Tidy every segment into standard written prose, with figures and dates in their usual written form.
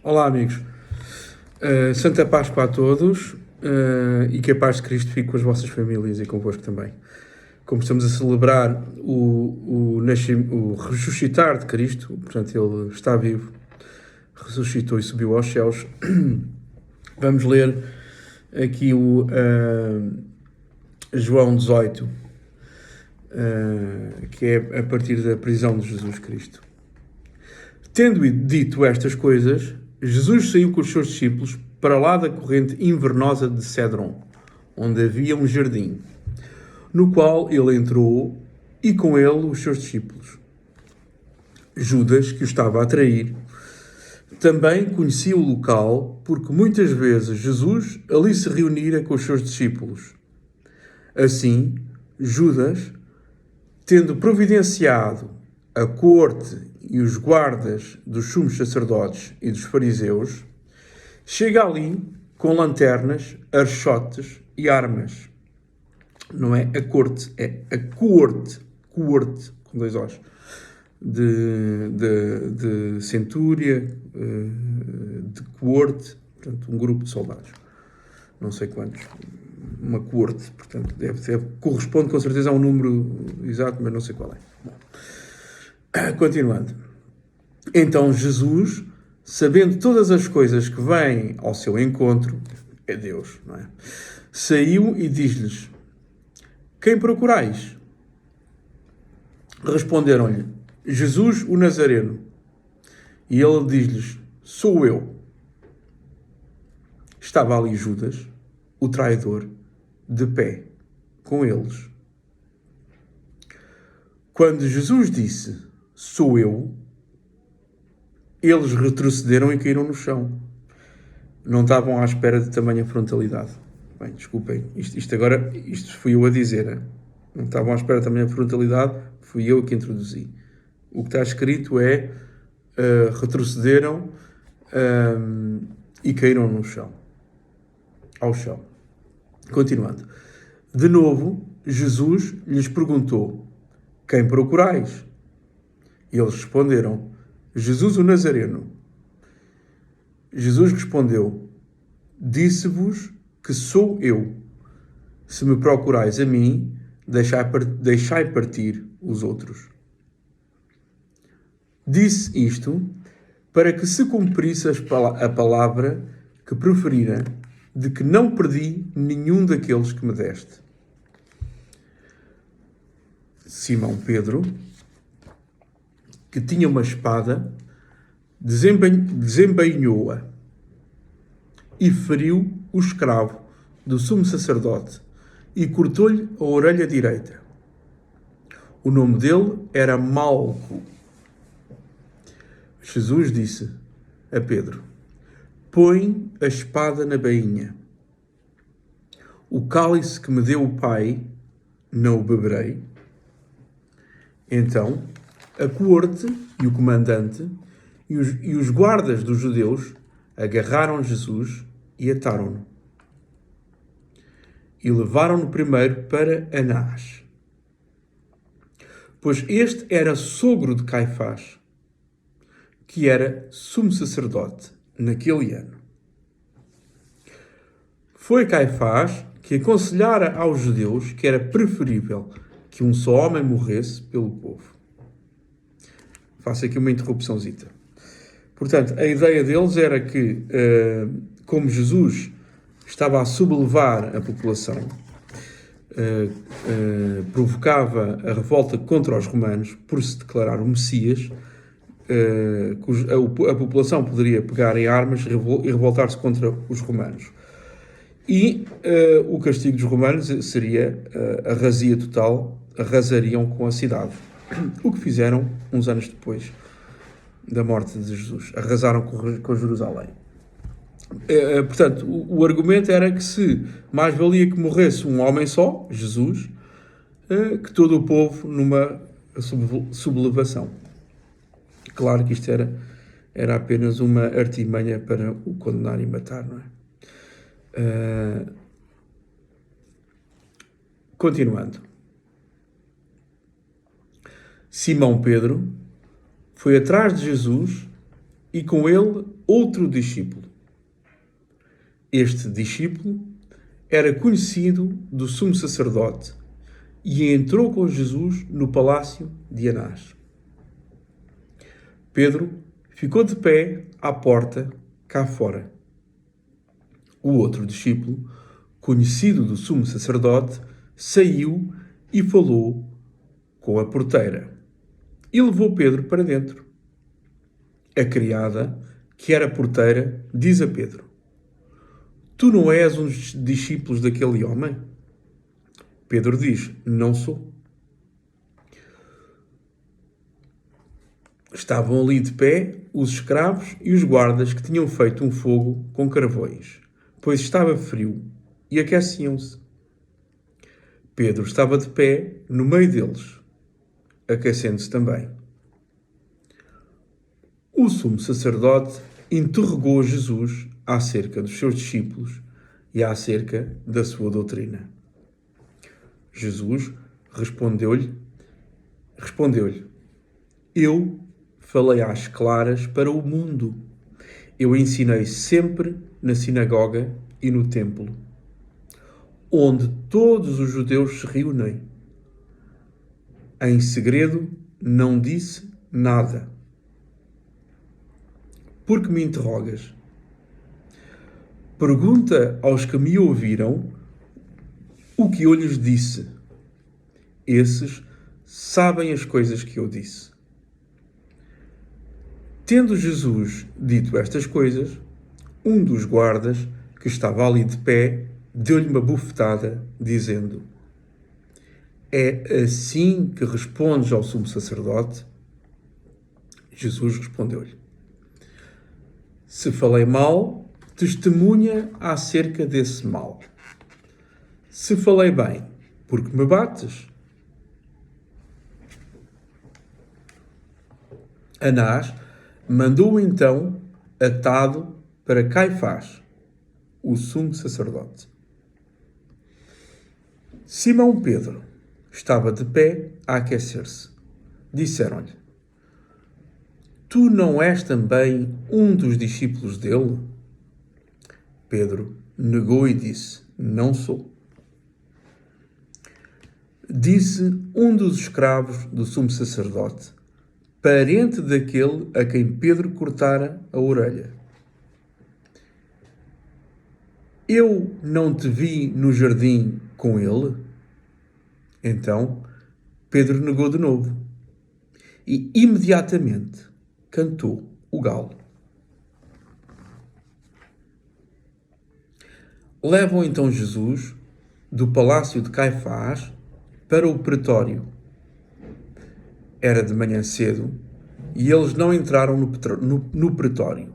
Olá, amigos. Santa Páscoa a todos e que a paz de Cristo fique com as vossas famílias e convosco também. Como estamos a celebrar o ressuscitar de Cristo, portanto, Ele está vivo, ressuscitou e subiu aos céus, vamos ler aqui o João 18, que é a partir da prisão de Jesus Cristo. Tendo dito estas coisas, Jesus saiu com os seus discípulos para lá da corrente invernosa de Cédron, onde havia um jardim, no qual ele entrou e com ele os seus discípulos. Judas, que o estava a trair, também conhecia o local, porque muitas vezes Jesus ali se reunira com os seus discípulos. Assim, Judas, tendo providenciado a corte e os guardas dos sumos sacerdotes e dos fariseus, chega ali com lanternas, archotes e armas. Não é a corte, é a coorte, com dois Os, de centúria, de coorte, portanto, um grupo de soldados. Não sei quantos. Uma coorte, portanto, corresponde com certeza a um número exato, mas não sei qual é. Bom. Continuando. Então Jesus, sabendo todas as coisas que vêm ao seu encontro, é Deus, não é? Saiu e diz-lhes: quem procurais? Responderam-lhe: Jesus o Nazareno. E ele diz-lhes: sou eu. Estava ali Judas, o traidor, de pé, com eles. Quando Jesus disse: sou eu, eles retrocederam e caíram no chão. Não estavam à espera de tamanha frontalidade. Bem, desculpem, isto fui eu a dizer, né? Não estavam à espera de tamanha frontalidade, fui eu que introduzi. O que está escrito é, retrocederam e caíram no chão. Ao chão. Continuando. De novo, Jesus lhes perguntou: quem procurais? E eles responderam: Jesus o Nazareno. Jesus respondeu: disse-vos que sou eu. Se me procurais a mim, deixai partir os outros. Disse isto para que se cumprisse a palavra que preferira, de que não perdi nenhum daqueles que me deste. Simão Pedro, que tinha uma espada, desembainhou-a e feriu o escravo do sumo sacerdote e cortou-lhe a orelha direita. O nome dele era Malco. Jesus disse a Pedro: põe a espada na bainha. O cálice que me deu o Pai, não o beberei. Então, a coorte e o comandante e os guardas dos judeus agarraram Jesus e ataram-no. E levaram-no primeiro para Anás, pois este era sogro de Caifás, que era sumo sacerdote naquele ano. Foi Caifás que aconselhara aos judeus que era preferível que um só homem morresse pelo povo. Faço aqui uma interrupçãozita. Portanto, a ideia deles era que, como Jesus estava a sublevar a população, provocava a revolta contra os romanos por se declarar o Messias, a população poderia pegar em armas e revoltar-se contra os romanos. E o castigo dos romanos seria a razia total, arrasariam com a cidade. O que fizeram uns anos depois da morte de Jesus. Arrasaram com Jerusalém. Portanto, o argumento era que se mais valia que morresse um homem só, Jesus, que todo o povo numa sublevação. Claro que isto era apenas uma artimanha para o condenar e matar, não é? Continuando. Simão Pedro foi atrás de Jesus e com ele outro discípulo. Este discípulo era conhecido do sumo sacerdote e entrou com Jesus no palácio de Anás. Pedro ficou de pé à porta, cá fora. O outro discípulo, conhecido do sumo sacerdote, saiu e falou com a porteira e levou Pedro para dentro. A criada, que era porteira, diz a Pedro: Tu não és um dos discípulos daquele homem? Pedro diz: Não sou. Estavam ali de pé os escravos e os guardas que tinham feito um fogo com carvões, pois estava frio, e aqueciam-se. Pedro estava de pé no meio deles, aquecendo-se também. O sumo sacerdote interrogou Jesus acerca dos seus discípulos e acerca da sua doutrina. Jesus respondeu-lhe: Eu falei às claras para o mundo. Eu ensinei sempre na sinagoga e no templo, onde todos os judeus se reúnem. Em segredo não disse nada. Por que me interrogas? Pergunta aos que me ouviram o que eu lhes disse. Esses sabem as coisas que eu disse. Tendo Jesus dito estas coisas, um dos guardas, que estava ali de pé, deu-lhe uma bufetada, dizendo: É assim que respondes ao sumo sacerdote? Jesus respondeu-lhe: Se falei mal, testemunha acerca desse mal. Se falei bem, porque me bates? Anás mandou-o então atado para Caifás, o sumo sacerdote. Simão Pedro estava de pé a aquecer-se. Disseram-lhe: Tu não és também um dos discípulos dele? Pedro negou e disse: Não sou. Disse um dos escravos do sumo sacerdote, parente daquele a quem Pedro cortara a orelha: Eu não te vi no jardim com ele? Então Pedro negou de novo e imediatamente cantou o galo. Levam então Jesus do palácio de Caifás para o pretório. Era de manhã cedo e eles não entraram no pretório,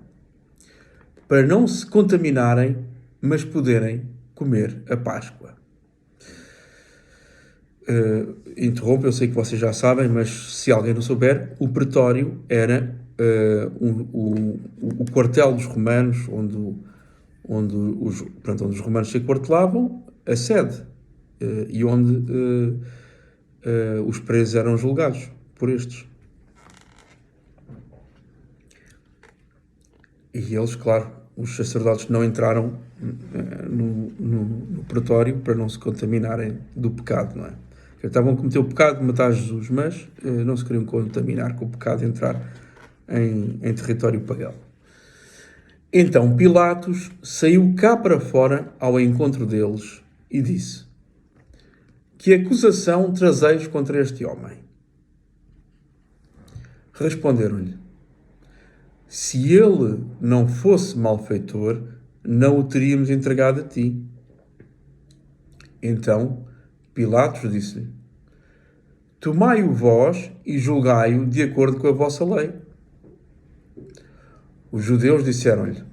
para não se contaminarem, mas poderem comer a Páscoa. Interrompo, eu sei que vocês já sabem, mas se alguém não souber, o pretório era o quartel dos romanos, onde os romanos se aquartelavam, a sede, e onde os presos eram julgados por estes. E eles, claro, os sacerdotes não entraram no pretório para não se contaminarem do pecado, não é? Estavam a cometer o pecado de matar Jesus, mas não se queriam contaminar com o pecado de entrar em território pagão. Então Pilatos saiu cá para fora ao encontro deles e disse: Que acusação trazeis contra este homem? Responderam-lhe: Se ele não fosse malfeitor, não o teríamos entregado a ti. Então Pilatos disse-lhe: Tomai-o vós e julgai-o de acordo com a vossa lei. Os judeus disseram-lhe: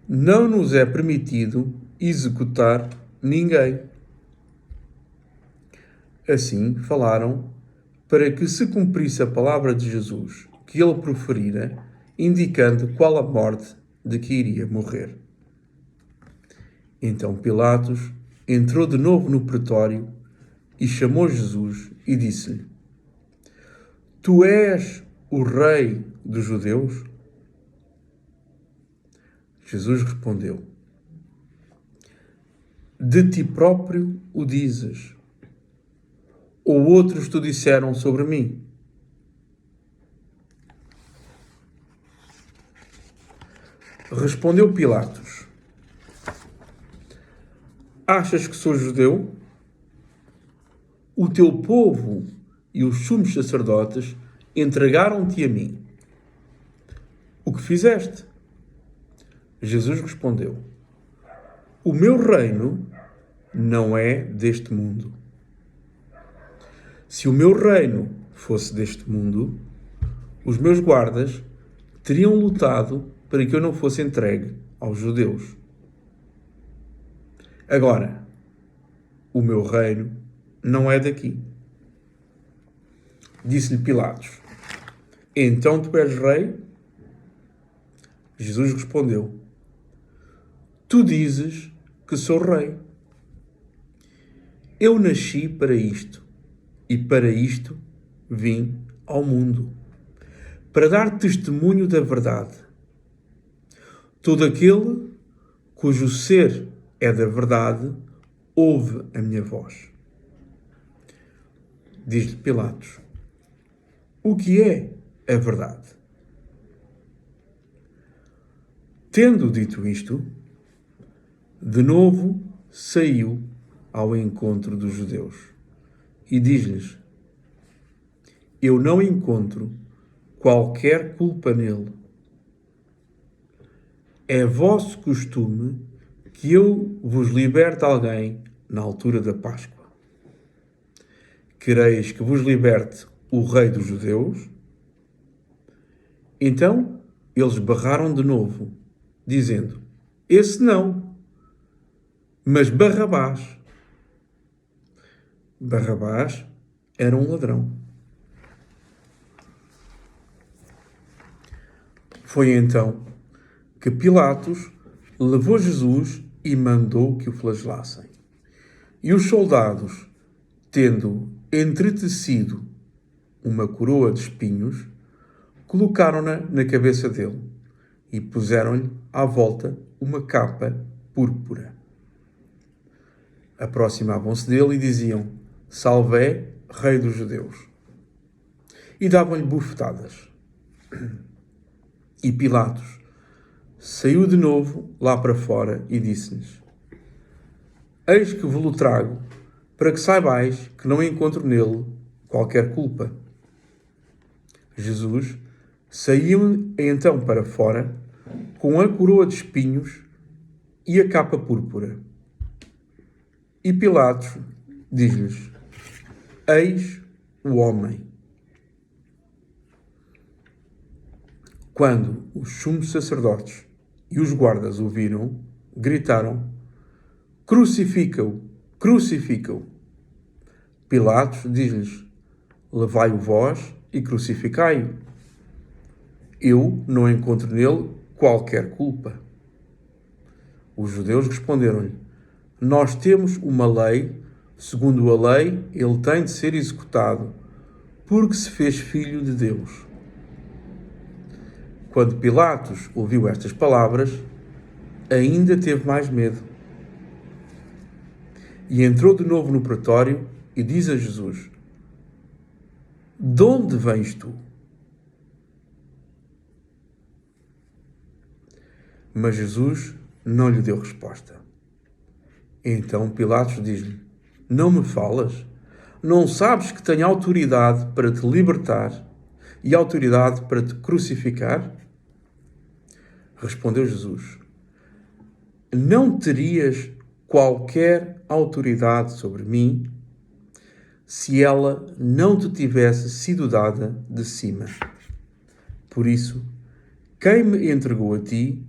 Não nos é permitido executar ninguém. Assim falaram para que se cumprisse a palavra de Jesus que ele proferira, indicando qual a morte de que iria morrer. Então Pilatos entrou de novo no pretório e chamou Jesus e disse-lhe: Tu és o rei dos judeus? Jesus respondeu: de ti próprio o dizes, ou outros te disseram sobre mim? Respondeu Pilatos: achas que sou judeu? O teu povo e os sumos sacerdotes entregaram-te a mim. O que fizeste? Jesus respondeu: o meu reino não é deste mundo. Se o meu reino fosse deste mundo, os meus guardas teriam lutado para que eu não fosse entregue aos judeus. Agora, o meu reino não é daqui. Disse-lhe Pilatos: então tu és rei? Jesus respondeu: tu dizes que sou rei. Eu nasci para isto, e para isto vim ao mundo, para dar testemunho da verdade. Todo aquele cujo ser é da verdade, ouve a minha voz. Diz-lhe Pilatos: o que é a verdade? Tendo dito isto, de novo saiu ao encontro dos judeus e diz-lhes: eu não encontro qualquer culpa nele. É vosso costume que eu vos liberte alguém na altura da Páscoa. Quereis que vos liberte o rei dos judeus? Então eles berraram de novo, dizendo: esse não, mas Barrabás. Barrabás era um ladrão. Foi então que Pilatos levou Jesus e mandou que o flagelassem. E os soldados, tendo entretecido uma coroa de espinhos, colocaram-na na cabeça dele e puseram-lhe à volta uma capa púrpura. Aproximavam-se dele e diziam: Salvé, Rei dos Judeus. E davam-lhe bufetadas. E Pilatos saiu de novo lá para fora e disse-lhes: eis que vos-lo trago, para que saibais que não encontro nele qualquer culpa. Jesus saiu então para fora, com a coroa de espinhos e a capa púrpura. E Pilatos diz-lhes: eis o homem. Quando os sumos sacerdotes e os guardas o viram, gritaram: crucifica-o, crucifica-o. Pilatos diz-lhes: levai-o vós e crucificai-o. Eu não encontro nele qualquer culpa. Os judeus responderam-lhe: nós temos uma lei, segundo a lei ele tem de ser executado, porque se fez filho de Deus. Quando Pilatos ouviu estas palavras, ainda teve mais medo. E entrou de novo no pretório e diz a Jesus: de onde vens tu? Mas Jesus não lhe deu resposta. Então Pilatos diz-lhe: não me falas? Não sabes que tenho autoridade para te libertar e autoridade para te crucificar? Respondeu Jesus: não terias qualquer autoridade sobre mim se ela não te tivesse sido dada de cima. Por isso, quem me entregou a ti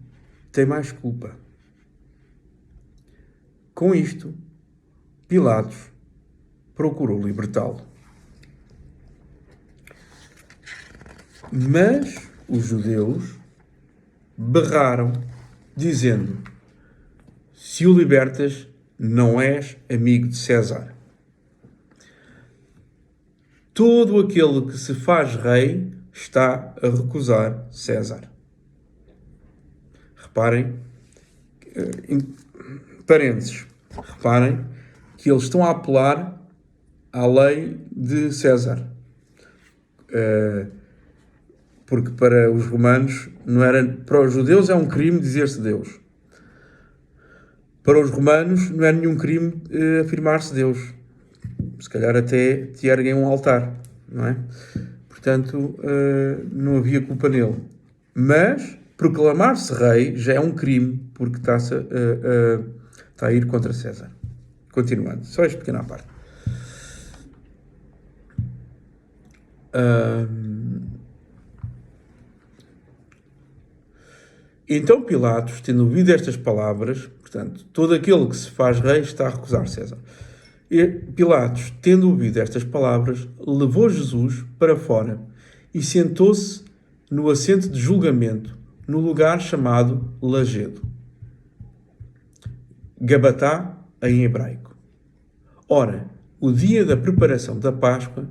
tem mais culpa. Com isto, Pilatos procurou libertá-lo. Mas os judeus berraram, dizendo: se o libertas, não és amigo de César. Todo aquele que se faz rei está a recusar César. Reparem Parênteses. Reparem que eles estão a apelar à lei de César. Porque para os romanos, para os judeus é um crime dizer-se Deus. Para os romanos não é nenhum crime afirmar-se Deus. Se calhar até te erguem um altar, não é? Portanto, não havia culpa nele. Mas proclamar-se rei já é um crime, porque está a ir contra César. Continuando, só esta pequena parte. Então Pilatos, tendo ouvido estas palavras, portanto, todo aquele que se faz rei está a recusar César. E Pilatos, tendo ouvido estas palavras, levou Jesus para fora e sentou-se no assento de julgamento, no lugar chamado Lajedo, Gabatá em hebraico. Ora, o dia da preparação da Páscoa,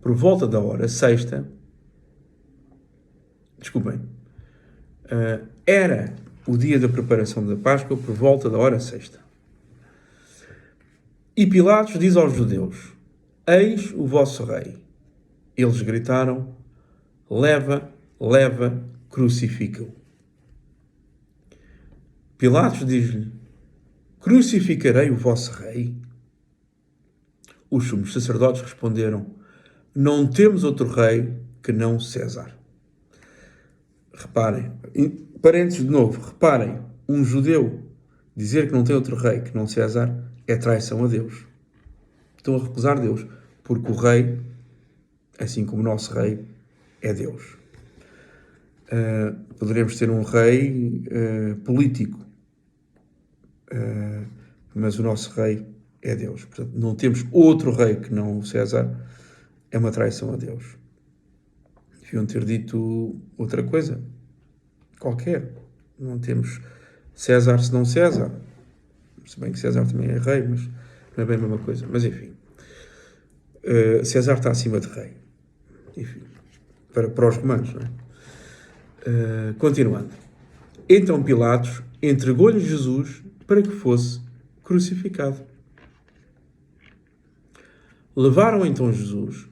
por volta da hora sexta, era o dia da preparação da Páscoa por volta da hora sexta. E Pilatos diz aos judeus: eis o vosso rei. Eles gritaram: leva, leva, crucifica-o. Pilatos diz-lhe: crucificarei o vosso rei? Os sumos sacerdotes responderam: não temos outro rei que não César. Reparem, parênteses de novo, reparem, um judeu dizer que não tem outro rei que não César é traição a Deus. Estão a recusar Deus, porque o rei, assim como o nosso rei, é Deus. Poderemos ter um rei político, mas o nosso rei é Deus. Portanto, não temos outro rei que não o César, é uma traição a Deus. Deviam ter dito outra coisa, qualquer. Não temos César senão César. Se bem que César também é rei, mas não é bem a mesma coisa. Mas enfim, César está acima de rei. Enfim, para os romanos, não é? Continuando. Então Pilatos entregou-lhe Jesus para que fosse crucificado. Levaram então Jesus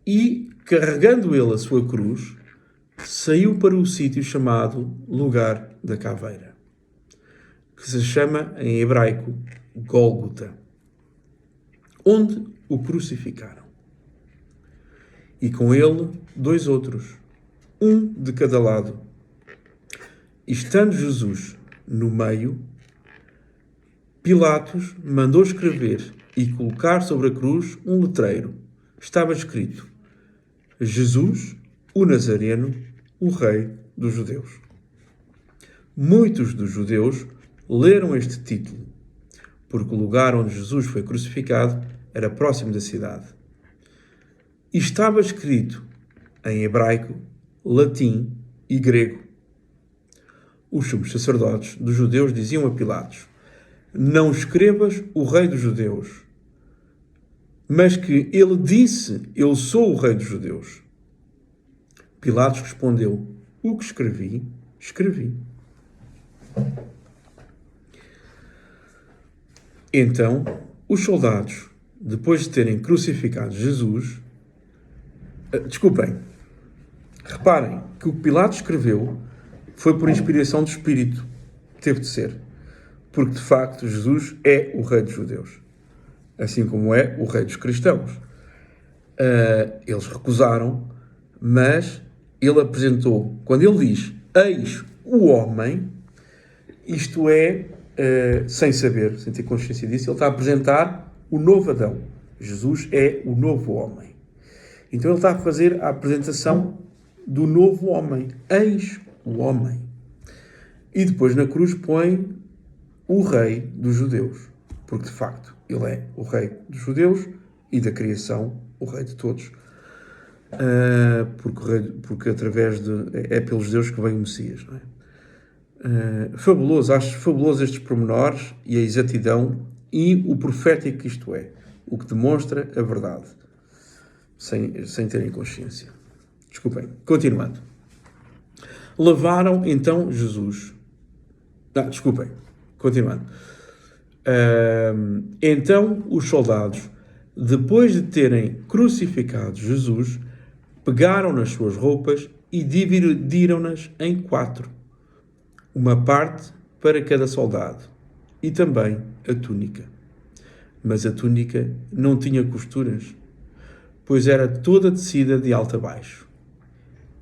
e, carregando ele a sua cruz, saiu para o sítio chamado Lugar da Caveira, que se chama em hebraico Gólgota, onde o crucificaram. E com ele 2 outros, um de cada lado. E estando Jesus no meio, Pilatos mandou escrever e colocar sobre a cruz um letreiro. Estava escrito: Jesus, o Nazareno, o Rei dos Judeus. Muitos dos judeus leram este título, porque o lugar onde Jesus foi crucificado era próximo da cidade. E estava escrito em hebraico, latim e grego. Os sumos sacerdotes dos judeus diziam a Pilatos: não escrevas o Rei dos Judeus, mas que ele disse: eu sou o Rei dos Judeus. Pilatos respondeu: o que escrevi, escrevi. Então, os soldados, depois de terem crucificado Jesus, reparem que o que Pilatos escreveu foi por inspiração do Espírito. Teve de ser. Porque, de facto, Jesus é o Rei dos Judeus. Assim como é o Rei dos cristãos. Eles recusaram, mas ele apresentou, quando ele diz, eis o homem, isto é, sem saber, sem ter consciência disso, ele está a apresentar o novo Adão. Jesus é o novo homem. Então ele está a fazer a apresentação do novo homem. Eis o homem. E depois na cruz põe o Rei dos Judeus. Porque de facto ele é o Rei dos Judeus e da criação o Rei de todos. Porque através é pelos judeus que vem o Messias, não é? Fabuloso, acho fabuloso estes pormenores e a exatidão e o profético que isto é, o que demonstra a verdade, sem terem consciência. Desculpem, continuando. Levaram então Jesus Desculpem, continuando. Então os soldados, depois de terem crucificado Jesus, pegaram nas suas roupas e dividiram-nas em 4, uma parte para cada soldado, e também a túnica. Mas a túnica não tinha costuras, pois era toda tecida de alto a baixo.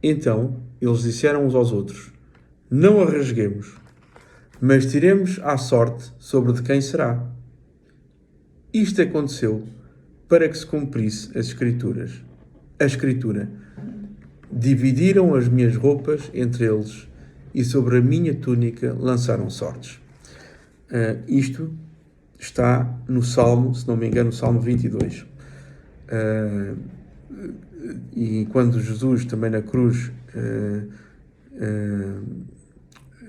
Então eles disseram uns aos outros: não a rasguemos, mas tiremos à sorte sobre de quem será. Isto aconteceu para que se cumprisse as Escrituras. A Escritura: dividiram as minhas roupas entre eles e sobre a minha túnica lançaram sortes. Isto está no Salmo, se não me engano, no Salmo 22. E quando Jesus também na cruz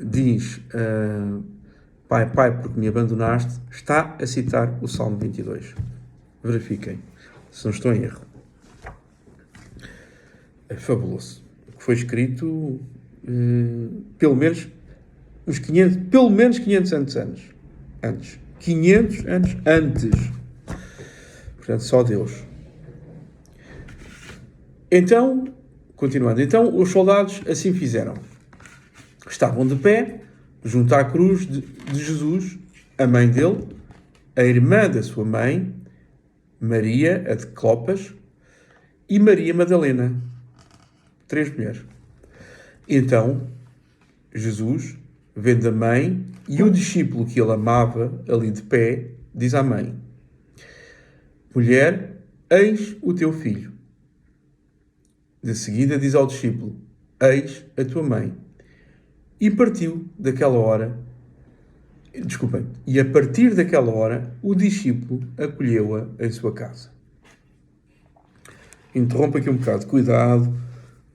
diz Pai, Pai, porque me abandonaste, está a citar o Salmo 22. Verifiquem, se não estou em erro. É fabuloso. Foi escrito pelo menos 500 anos antes. 500 anos antes. Portanto, só Deus. Então, continuando. Então, os soldados assim fizeram. Estavam de pé, junto à cruz de Jesus, a mãe dele, a irmã da sua mãe, Maria, a de Clopas, e Maria Madalena. 3 mulheres. Então, Jesus, vendo a mãe e o discípulo que ele amava ali de pé, diz à mãe: mulher, eis o teu filho. De seguida diz ao discípulo: eis a tua mãe. E partiu daquela hora, e a partir daquela hora, o discípulo acolheu-a em sua casa. Interrompo aqui um bocado, cuidado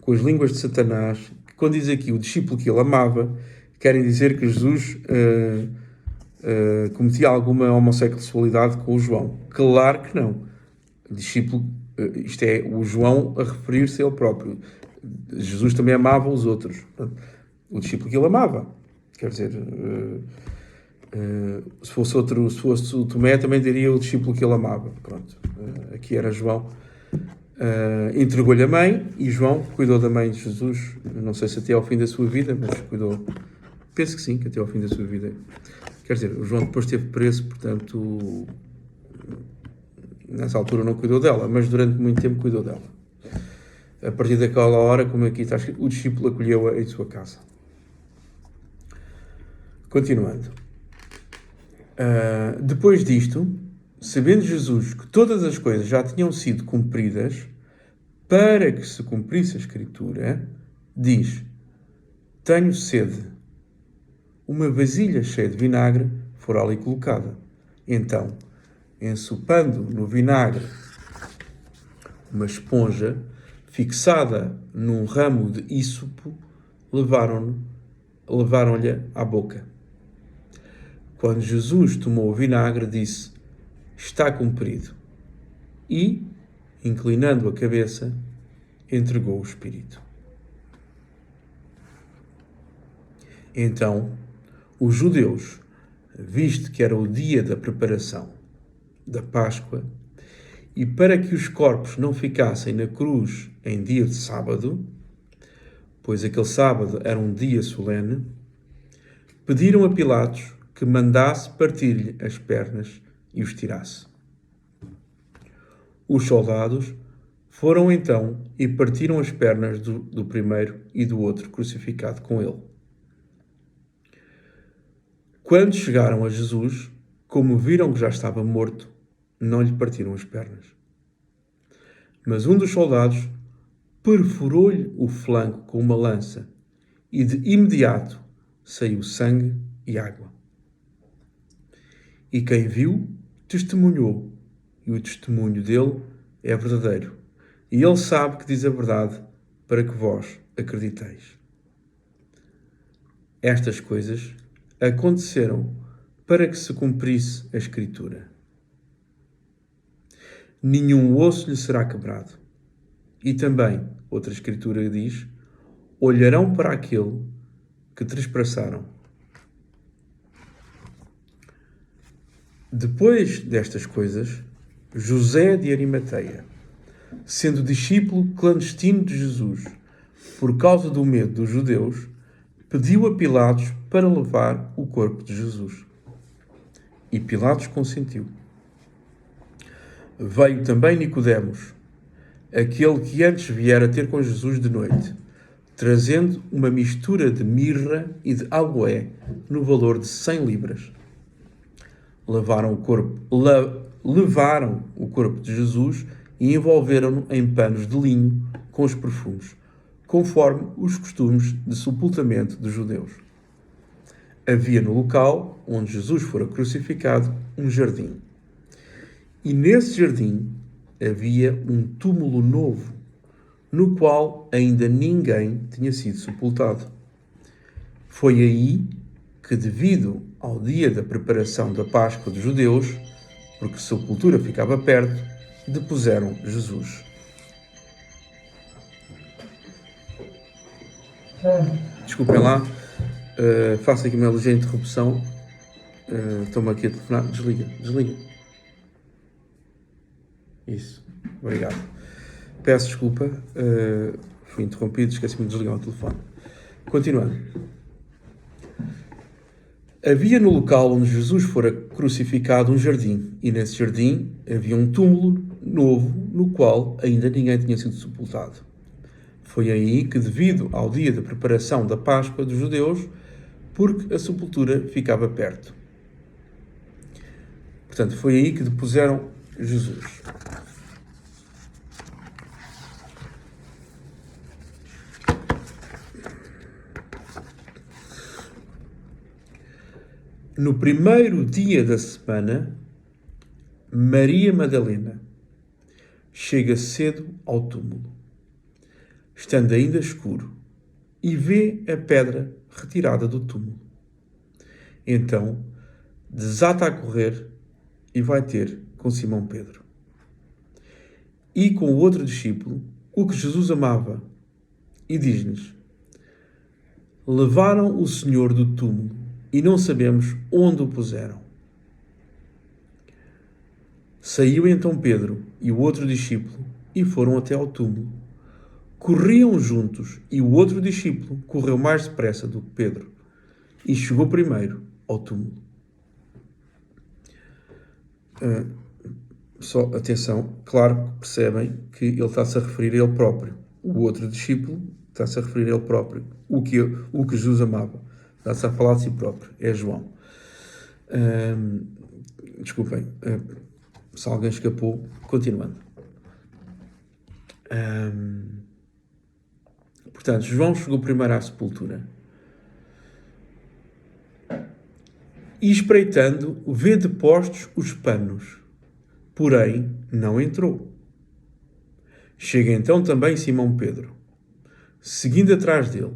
com as línguas de Satanás, que quando diz aqui o discípulo que ele amava, querem dizer que Jesus cometia alguma homossexualidade com o João. Claro que não. O discípulo, isto é o João a referir-se a ele próprio. Jesus também amava os outros. O discípulo que ele amava. Quer dizer, se fosse o Tomé, também diria o discípulo que ele amava. Pronto. Aqui era João. Entregou-lhe a mãe e João cuidou da mãe de Jesus. Não sei se até ao fim da sua vida, mas cuidou. Penso que sim, que até ao fim da sua vida. Quer dizer, o João depois esteve preso, portanto, nessa altura não cuidou dela, mas durante muito tempo cuidou dela. A partir daquela hora, como aqui está escrito, o discípulo acolheu-a em sua casa. Continuando. Depois disto, sabendo Jesus que todas as coisas já tinham sido cumpridas, para que se cumprisse a Escritura, diz: tenho sede. Uma vasilha cheia de vinagre fora ali colocada. Então, ensopando no vinagre uma esponja fixada num ramo de ísopo, levaram-lhe à boca. Quando Jesus tomou o vinagre, disse: está cumprido. E, inclinando a cabeça, entregou o Espírito. Então, os judeus, visto que era o dia da preparação da Páscoa, e para que os corpos não ficassem na cruz em dia de sábado, pois aquele sábado era um dia solene, pediram a Pilatos que mandasse partir-lhe as pernas e os tirasse. Os soldados foram então e partiram as pernas do primeiro e do outro crucificado com ele. Quando chegaram a Jesus, como viram que já estava morto, não lhe partiram as pernas. Mas um dos soldados perfurou-lhe o flanco com uma lança e de imediato saiu sangue e água. E quem viu, testemunhou, e o testemunho dele é verdadeiro. E ele sabe que diz a verdade para que vós acrediteis. Estas coisas aconteceram para que se cumprisse a Escritura. Nenhum osso lhe será quebrado. E também, outra Escritura diz, olharão para aquele que trespassaram. Depois destas coisas, José de Arimateia, sendo discípulo clandestino de Jesus, por causa do medo dos judeus, pediu a Pilatos para levar o corpo de Jesus. E Pilatos consentiu. Veio também Nicodemos, aquele que antes viera ter com Jesus de noite, trazendo uma mistura de mirra e de aloé no valor de 100 libras. Levaram o corpo de Jesus e envolveram-no em panos de linho com os perfumes, conforme os costumes de sepultamento dos judeus. Havia no local onde Jesus fora crucificado um jardim. E nesse jardim havia um túmulo novo, no qual ainda ninguém tinha sido sepultado. Foi aí que, devido ao dia da preparação da Páscoa dos judeus, porque a sepultura ficava perto, depuseram Jesus. Desculpem lá, faço aqui uma ligeira interrupção. Estou-me aqui a telefonar. Desliga. Isso, obrigado. Peço desculpa, fui interrompido, esqueci-me de desligar o telefone. Continuando. Havia no local onde Jesus fora crucificado um jardim, e nesse jardim havia um túmulo novo, no qual ainda ninguém tinha sido sepultado. Foi aí que, devido ao dia da preparação da Páscoa dos judeus, porque a sepultura ficava perto. Portanto, foi aí que depuseram Jesus. No primeiro dia da semana, Maria Madalena chega cedo ao túmulo, estando ainda escuro, e vê a pedra retirada do túmulo. Então, desata a correr e vai ter com Simão Pedro e com o outro discípulo, o que Jesus amava, e diz-lhes: levaram o Senhor do túmulo e não sabemos onde o puseram. Saiu então Pedro e o outro discípulo e foram até ao túmulo. Corriam juntos e o outro discípulo correu mais depressa do que Pedro e chegou primeiro ao túmulo. Só atenção, claro que percebem que ele está-se a referir a ele próprio. O outro discípulo está-se a referir a ele próprio. O que Jesus amava. Está-se a falar de si próprio. É João. Desculpem. Se alguém escapou, continuando. Portanto, João chegou primeiro à sepultura. E espreitando, vê depostos os panos. Porém, não entrou. Chega então também Simão Pedro, seguindo atrás dele,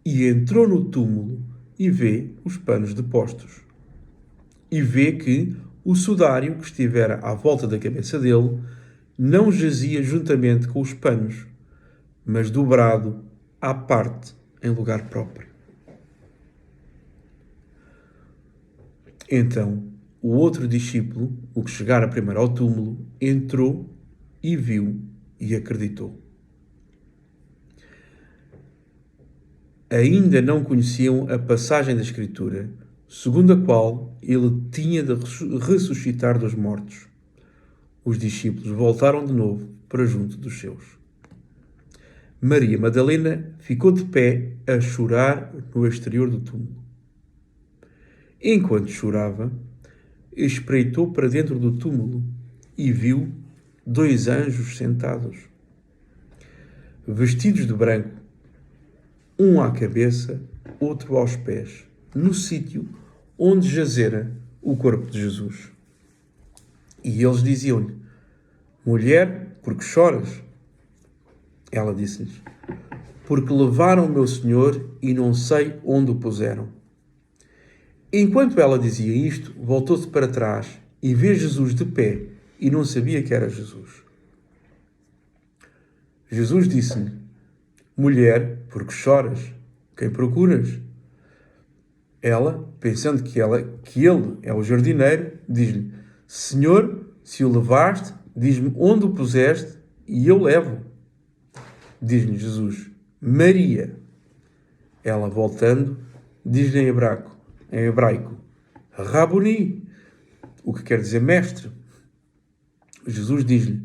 e entrou no túmulo e vê os panos depostos. E vê que o sudário que estivera à volta da cabeça dele não jazia juntamente com os panos, mas dobrado à parte em lugar próprio. Então, o outro discípulo, o que chegara primeiro ao túmulo, entrou e viu e acreditou. Ainda não conheciam a passagem da Escritura, segundo a qual ele tinha de ressuscitar dos mortos. Os discípulos voltaram de novo para junto dos seus. Maria Madalena ficou de pé a chorar no exterior do túmulo. Enquanto chorava, espreitou para dentro do túmulo e viu 2 anjos sentados, vestidos de branco, um à cabeça, outro aos pés, no sítio onde jazera o corpo de Jesus. E eles diziam-lhe: mulher, por que choras? Ela disse-lhes: porque levaram o meu Senhor e não sei onde o puseram. Enquanto ela dizia isto, voltou-se para trás e vê Jesus de pé e não sabia que era Jesus. Jesus disse-lhe: mulher, por que choras? Quem procuras? Ela, pensando que ele é o jardineiro, diz-lhe: Senhor, se o levaste, diz-me onde o puseste e eu levo. Diz-lhe Jesus: Maria. Ela, voltando, diz-lhe em hebraico, Rabuni, o que quer dizer mestre. Jesus diz-lhe: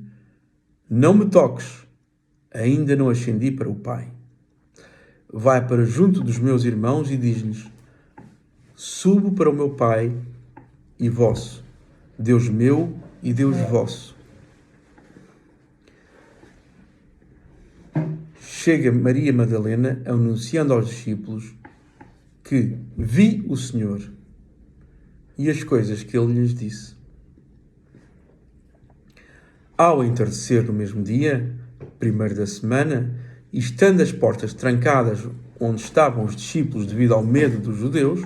Não me toques, ainda não ascendi para o Pai. Vai para junto dos meus irmãos e diz-lhes: Subo para o meu Pai e vosso, Deus meu e Deus vosso. Chega Maria Madalena anunciando aos discípulos que vi o Senhor e as coisas que ele lhes disse. Ao entardecer no mesmo dia, primeiro da semana, e estando as portas trancadas onde estavam os discípulos devido ao medo dos judeus,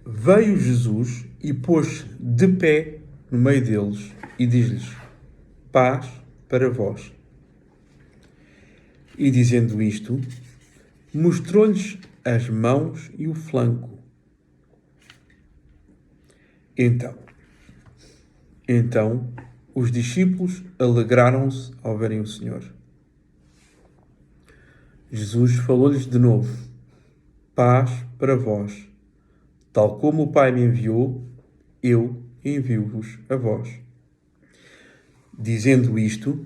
veio Jesus e pôs-se de pé no meio deles e diz-lhes: Paz para vós. E dizendo isto, mostrou-lhes as mãos e o flanco. Então, os discípulos alegraram-se ao verem o Senhor. Jesus falou-lhes de novo: Paz para vós. Tal como o Pai me enviou, eu envio-vos a vós. Dizendo isto,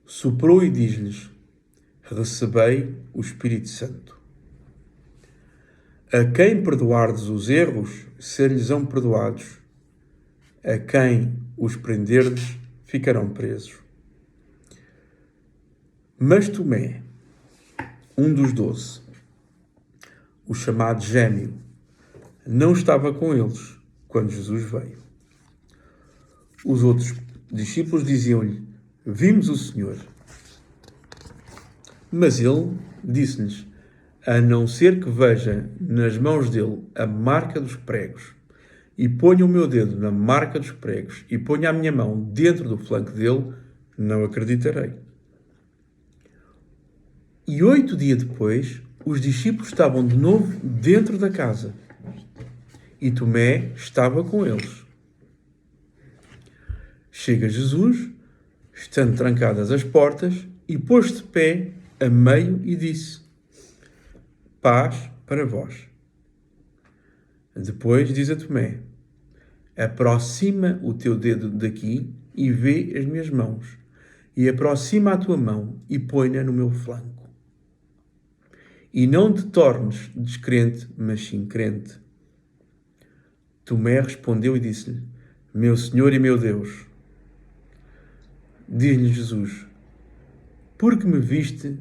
soprou e diz-lhes: Recebei o Espírito Santo. A quem perdoardes os erros, ser-lhes-ão perdoados. A quem os prenderdes, ficarão presos. Mas Tomé, um dos 12, o chamado Gêmeo, não estava com eles quando Jesus veio. Os outros discípulos diziam-lhe: Vimos o Senhor. Mas ele disse-lhes: A não ser que veja nas mãos dele a marca dos pregos, e ponha o meu dedo na marca dos pregos, e ponha a minha mão dentro do flanco dele, não acreditarei. E 8 dias depois, os discípulos estavam de novo dentro da casa, e Tomé estava com eles. Chega Jesus, estando trancadas as portas, e pôs-se de pé a meio e disse: Paz para vós. Depois diz a Tomé: Aproxima o teu dedo daqui e vê as minhas mãos, e aproxima a tua mão e põe-na no meu flanco. E não te tornes descrente, mas sim crente. Tomé respondeu e disse-lhe: Meu Senhor e meu Deus. Diz-lhe Jesus: Porque me viste,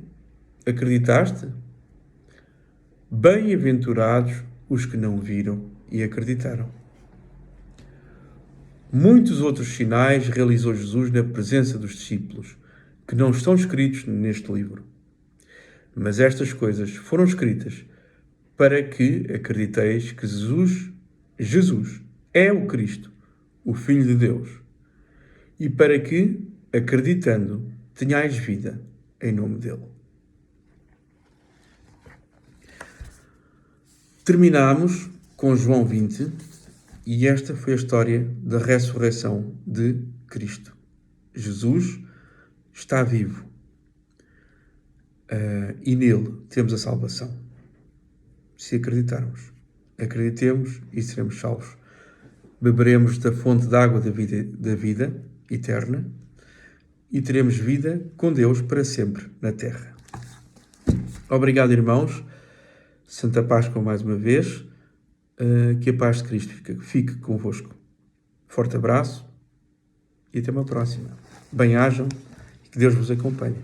acreditaste? Bem-aventurados os que não viram e acreditaram. Muitos outros sinais realizou Jesus na presença dos discípulos, que não estão escritos neste livro. Mas estas coisas foram escritas para que acrediteis que Jesus é o Cristo, o Filho de Deus, e para que, acreditando, tenhais vida em nome dele. Terminamos com João 20 e esta foi a história da ressurreição de Cristo. Jesus está vivo e nele temos a salvação. Se acreditarmos, acreditemos e seremos salvos. Beberemos da fonte de água da vida eterna e teremos vida com Deus para sempre na terra. Obrigado, irmãos. Santa Páscoa mais uma vez. Que a paz de Cristo fique convosco. Forte abraço e até uma próxima. Bem-ajam e que Deus vos acompanhe.